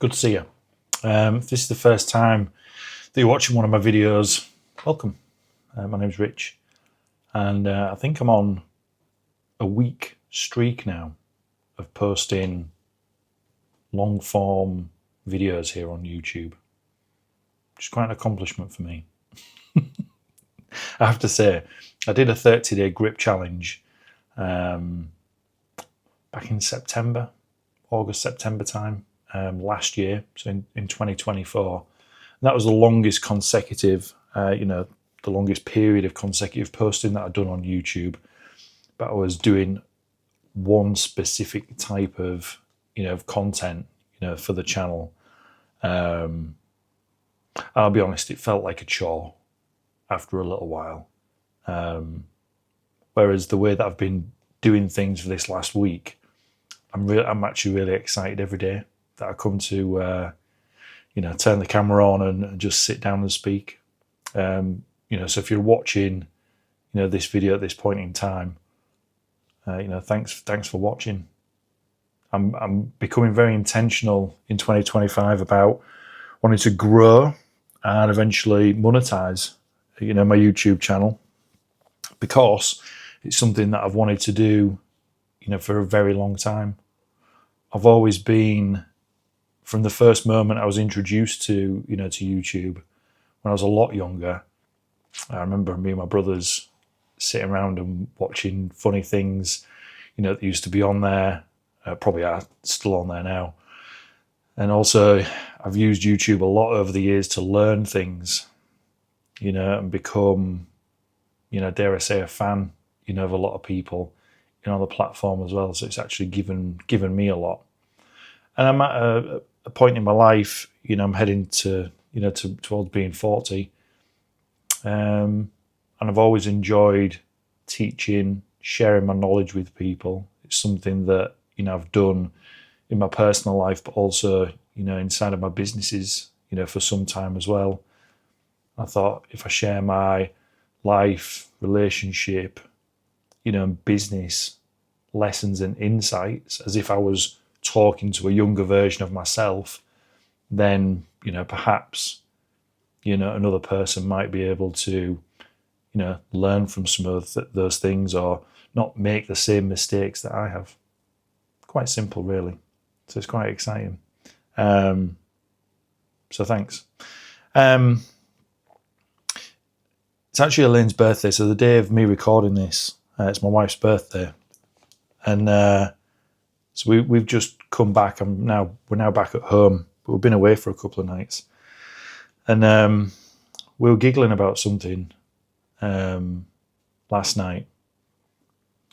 Good to see you. If this is the first time that you're watching one of my videos, welcome. My name's Rich, and I think I'm on a week streak now of posting long form videos here on YouTube, which is quite an accomplishment for me. I have to say, I did a 30-day grip challenge back in August, September time last year, so in 2024. And that was the longest consecutive, the longest period of consecutive posting that I'd done on YouTube. But I was doing one specific type of, of content, for the channel. And I'll be honest, it felt like a chore after a little while. Whereas the way that I've been doing things for this last week, I'm actually really excited every day that I come to, turn the camera on and just sit down and speak. So if you're watching, this video at this point in time, thanks for watching. I'm becoming very intentional in 2025 about wanting to grow and eventually monetize, my YouTube channel, because it's something that I've wanted to do, for a very long time. I've always been, from the first moment I was introduced to, to YouTube, when I was a lot younger. I remember me and my brothers sitting around and watching funny things, that used to be on there, probably are still on there now. And also, I've used YouTube a lot over the years to learn things, and become, dare I say, a fan, of a lot of people, on the platform as well. So it's actually given me a lot. And I'm at a point in my life, I'm heading to, towards being 40. And I've always enjoyed teaching, sharing my knowledge with people. It's something that, I've done in my personal life, but also, inside of my businesses, for some time as well. I thought if I share my life, relationship, business lessons and insights as if I was talking to a younger version of myself, then, perhaps, another person might be able to, learn from some of those things or not make the same mistakes that I have. Quite simple, really. So it's quite exciting. So thanks. It's actually Elaine's birthday, so the day of me recording this, it's my wife's birthday, and so we've just come back. We're now back at home, but we've been away for a couple of nights, and we were giggling about something last night,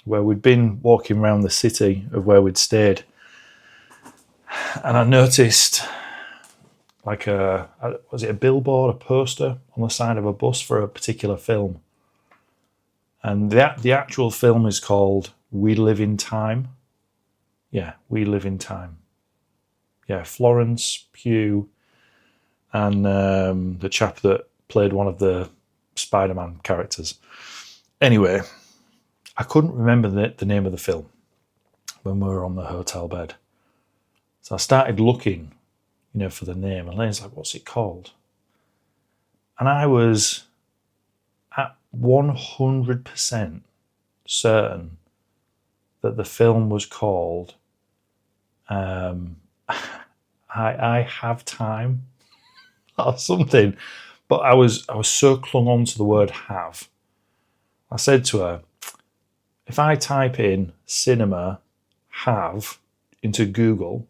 where we'd been walking around the city of where we'd stayed, and I noticed like was it a billboard, a poster on the side of a bus for a particular film. And the actual film is called We Live in Time. Yeah, We Live in Time. Yeah, Florence Pugh and the chap that played one of the Spider-Man characters. Anyway, I couldn't remember the name of the film when we were on the hotel bed. So I started looking, for the name. And Elaine's like, what's it called? And I was at 100% certain that the film was called I Have Time or something. But I was so clung on to the word have. I said to her, if I type in cinema have into Google,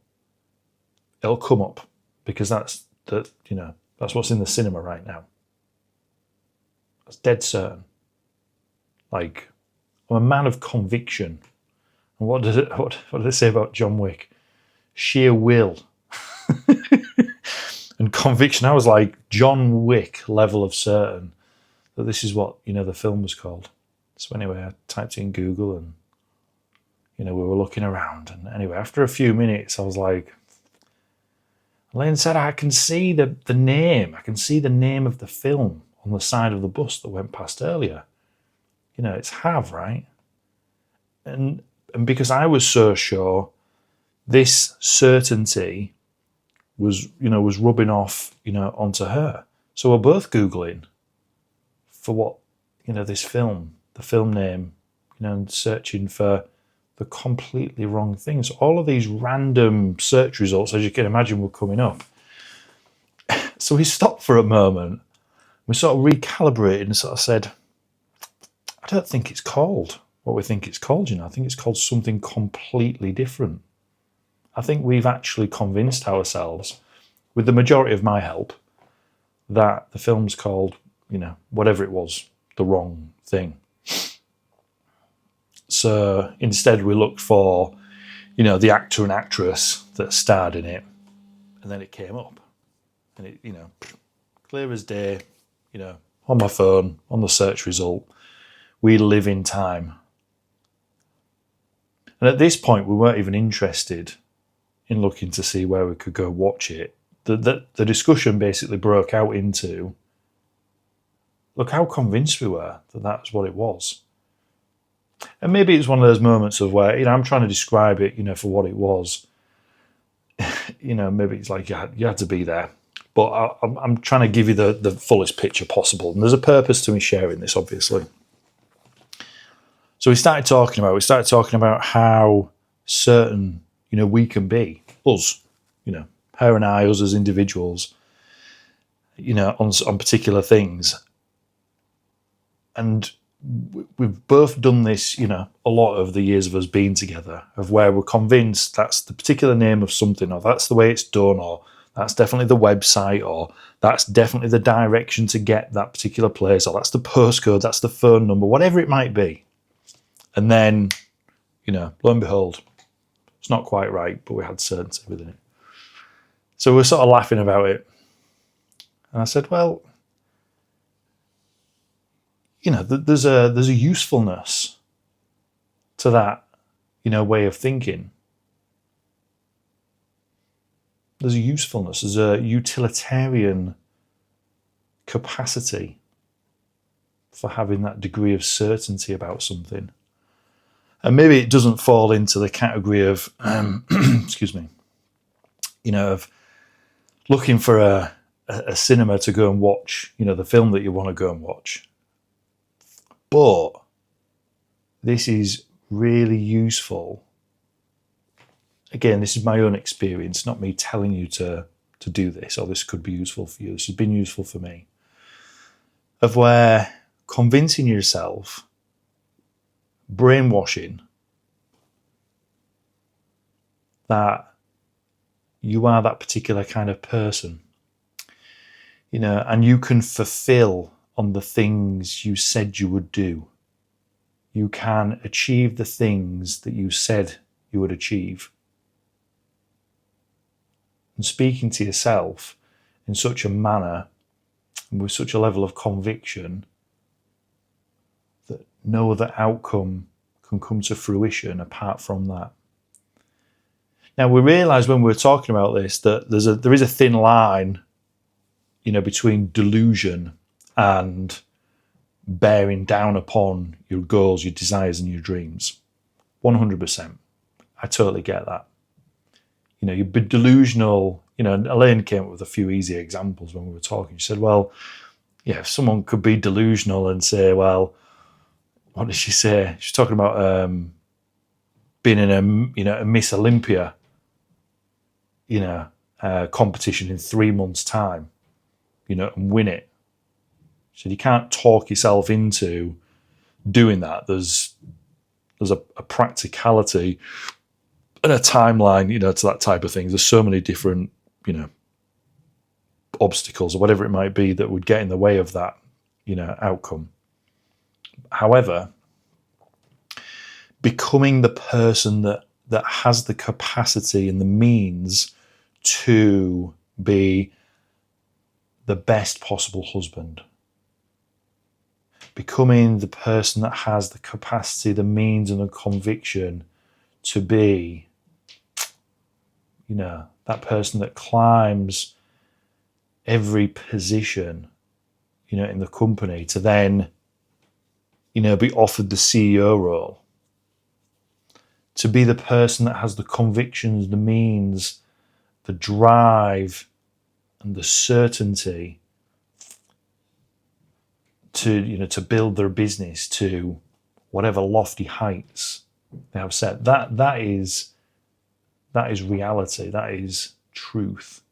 it'll come up, because that's what's in the cinema right now. That's dead certain. Like, I'm a man of conviction. And what do they say about John Wick? Sheer will. And conviction. I was like John Wick level of certain that this is what, the film was called. So anyway, I typed in Google and, we were looking around. And anyway, after a few minutes, I was like, Elaine said, I can see the name. I can see the name of the film on the side of the bus that went past earlier. It's Have, right? And because I was so sure, this certainty was rubbing off, onto her. So we're both Googling for what, this film, the film name, and searching for the completely wrong things. All of these random search results, as you can imagine, were coming up. So we stopped for a moment. We sort of recalibrated and sort of said, I don't think it's called what we think it's called, I think it's called something completely different. I think we've actually convinced ourselves, with the majority of my help, that the film's called, whatever it was, the wrong thing. So instead we looked for, the actor and actress that starred in it, and then it came up. And it, clear as day, on my phone, on the search result, We Live in Time. And at this point, we weren't even interested in looking to see where we could go watch it. The discussion basically broke out into, look how convinced we were that that's what it was. And maybe it's one of those moments of where, I'm trying to describe it, for what it was. Maybe it's like you had to be there. But I'm trying to give you the fullest picture possible. And there's a purpose to me sharing this, obviously. So we started talking about how certain, we can be, us, her and I, us as individuals, on particular things. And we've both done this, a lot of the years of us being together, of where we're convinced that's the particular name of something, or that's the way it's done, or that's definitely the website, or that's definitely the direction to get that particular place, or that's the postcode, that's the phone number, whatever it might be. And then, lo and behold, it's not quite right, but we had certainty within it. So we're sort of laughing about it. And I said, well, there's a usefulness to that, way of thinking. There's a usefulness, there's a utilitarian capacity for having that degree of certainty about something. And maybe it doesn't fall into the category of, excuse me, of looking for a cinema to go and watch, the film that you want to go and watch. But this is really useful. Again, this is my own experience, not me telling you to do this, or this could be useful for you. This has been useful for me. Of where convincing yourself, brainwashing, that you are that particular kind of person, and you can fulfill on the things you said you would do. You can achieve the things that you said you would achieve. And speaking to yourself in such a manner and with such a level of conviction that no other outcome can come to fruition apart from that. Now, we realise when we're talking about this that there is a thin line, between delusion and bearing down upon your goals, your desires and your dreams. 100%. I totally get that. You'd be delusional. Elaine came up with a few easy examples when we were talking. She said, well, if someone could be delusional and say, well, what did she say? She's talking about being in a Miss Olympia, competition in 3 months' time, and win it. So you can't talk yourself into doing that. There's a practicality and a timeline, to that type of thing. There's so many different, obstacles or whatever it might be that would get in the way of that, outcome. However, becoming the person that has the capacity and the means to be the best possible husband, becoming the person that has the capacity, the means and the conviction to be, that person that climbs every position, in the company to then, be offered the CEO role, to be the person that has the convictions, the means the drive and the certainty to build their business to whatever lofty heights they have set. That is reality. That is truth.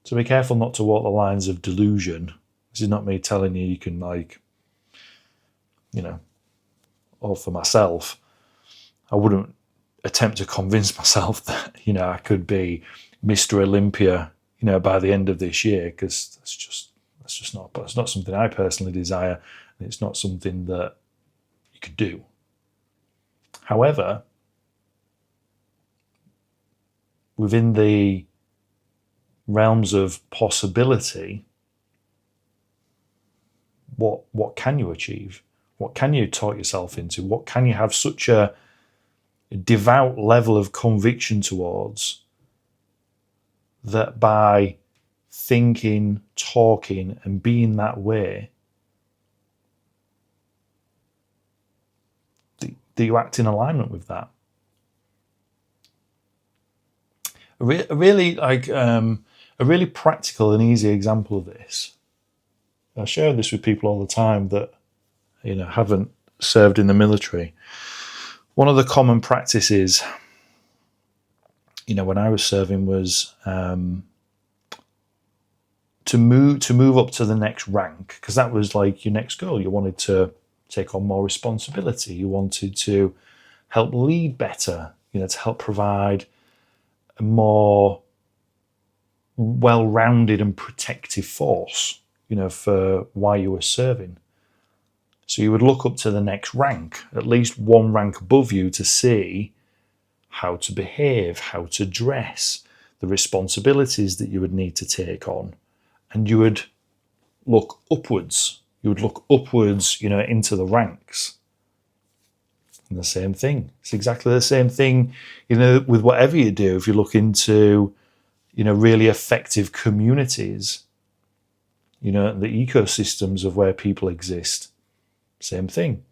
So be careful not to walk the lines of delusion. This is not me telling you can, like, or for myself, I wouldn't attempt to convince myself that, I could be Mr. Olympia, by the end of this year, because that's not something I personally desire, and it's not something that you could do. However, within the realms of possibility, what can you achieve? What can you talk yourself into? What can you have such a devout level of conviction towards that by thinking, talking, and being that way, that you act in alignment with that? A really practical and easy example of this. I share this with people all the time that haven't served in the military. One of the common practices, when I was serving, was to move up to the next rank, because that was like your next goal. You wanted to take on more responsibility. You wanted to help lead better. To help provide a more well-rounded and protective force, for why you were serving. So you would look up to the next rank, at least one rank above you, to see how to behave, how to dress, the responsibilities that you would need to take on. And you would look upwards. You would look upwards, into the ranks. And the same thing. It's exactly the same thing, with whatever you do. If you look into, really effective communities, the ecosystems of where people exist, same thing.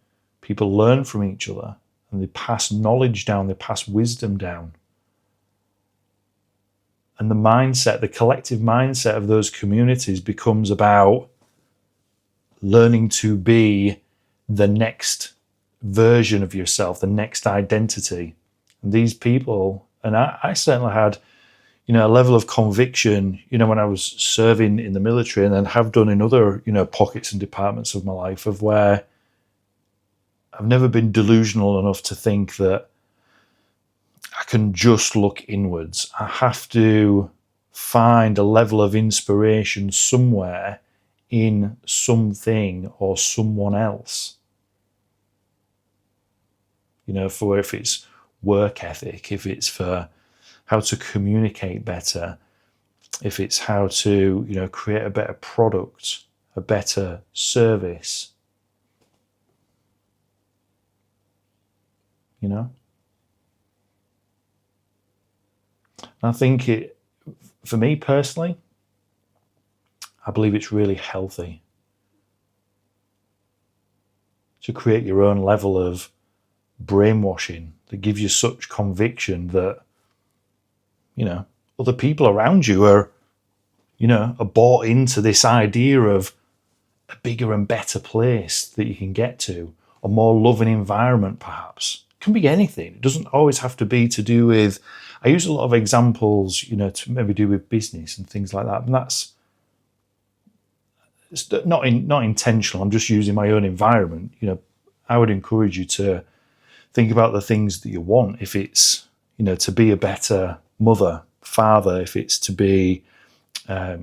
People learn from each other and they pass knowledge down, they pass wisdom down. And the mindset, the collective mindset of those communities becomes about learning to be the next version of yourself, the next identity. And these people, and I certainly had, a level of conviction, when I was serving in the military, and then have done in other, pockets and departments of my life, of where I've never been delusional enough to think that I can just look inwards. I have to find a level of inspiration somewhere in something or someone else. For if it's work ethic, if it's for how to communicate better, if it's how to, create a better product, a better service. I think for me personally, I believe it's really healthy to create your own level of brainwashing that gives you such conviction that, other people around you are bought into this idea of a bigger and better place that you can get to, a more loving environment perhaps. It can be anything. It doesn't always have to be to do with, I use a lot of examples, to maybe do with business and things like that. And it's not intentional. I'm just using my own environment. I would encourage you to think about the things that you want. If it's, to be a better mother, father, if it's to be, a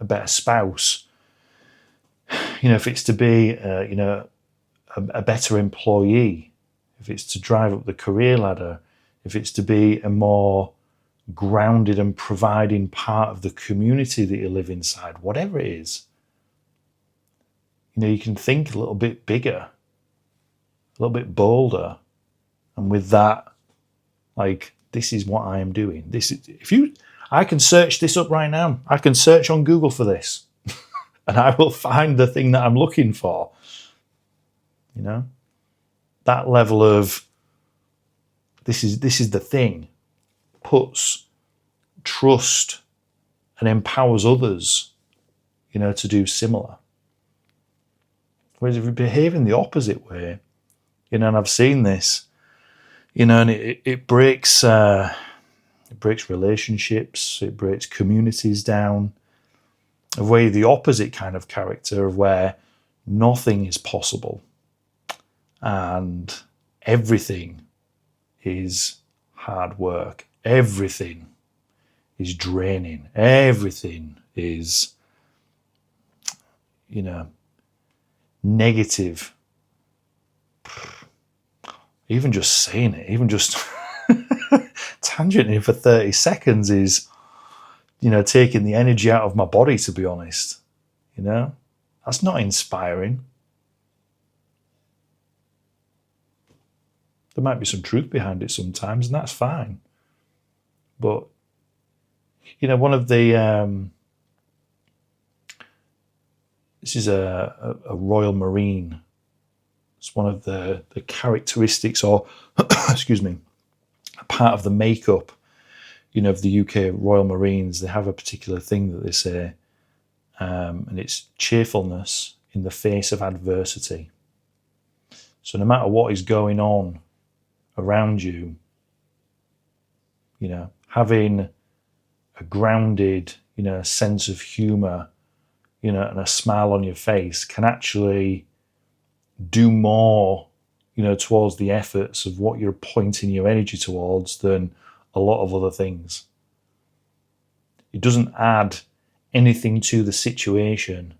better spouse, if it's to be, a better employee, if it's to drive up the career ladder, if it's to be a more grounded and providing part of the community that you live inside, whatever it is, you can think a little bit bigger, a little bit bolder. And with that, like, this is what I am doing. I can search this up right now. I can search on Google for this and I will find the thing that I'm looking for. That level of, this is the thing. puts trust and empowers others, to do similar. Whereas if you behave in the opposite way, and I've seen this, and it breaks relationships, it breaks communities down. Of where the opposite kind of character, of where nothing is possible and everything is hard work, everything is draining, everything is, negative. Even just saying it, even just tangenting for 30 seconds is, taking the energy out of my body, to be honest. That's not inspiring. There might be some truth behind it sometimes, and that's fine. But, one of the... this is a Royal Marine. It's one of the characteristics, or, excuse me, a part of the makeup, of the UK Royal Marines. They have a particular thing that they say, and it's cheerfulness in the face of adversity. So no matter what is going on around you, having a grounded, sense of humour, and a smile on your face can actually do more, towards the efforts of what you're pointing your energy towards than a lot of other things. It doesn't add anything to the situation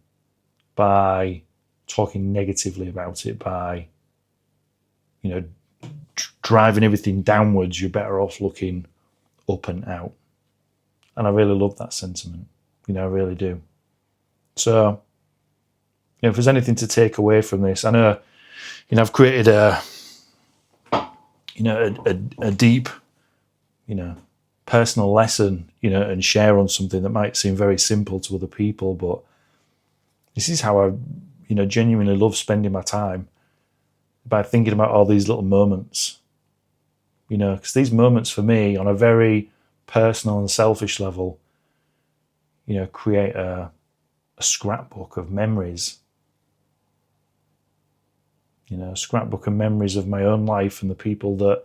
by talking negatively about it, by, driving everything downwards. You're better off looking up and out. And I really love that sentiment. I really do. So, if there's anything to take away from this, I know, I've created a deep, personal lesson, and share on something that might seem very simple to other people, but this is how I, genuinely love spending my time, by thinking about all these little moments, because these moments for me, on a very personal and selfish level, create a scrapbook of memories, a scrapbook of memories of my own life and the people that,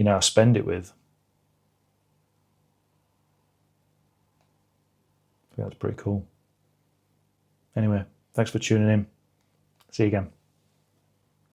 I spend it with. I think that's pretty cool. Anyway, thanks for tuning in. See you again.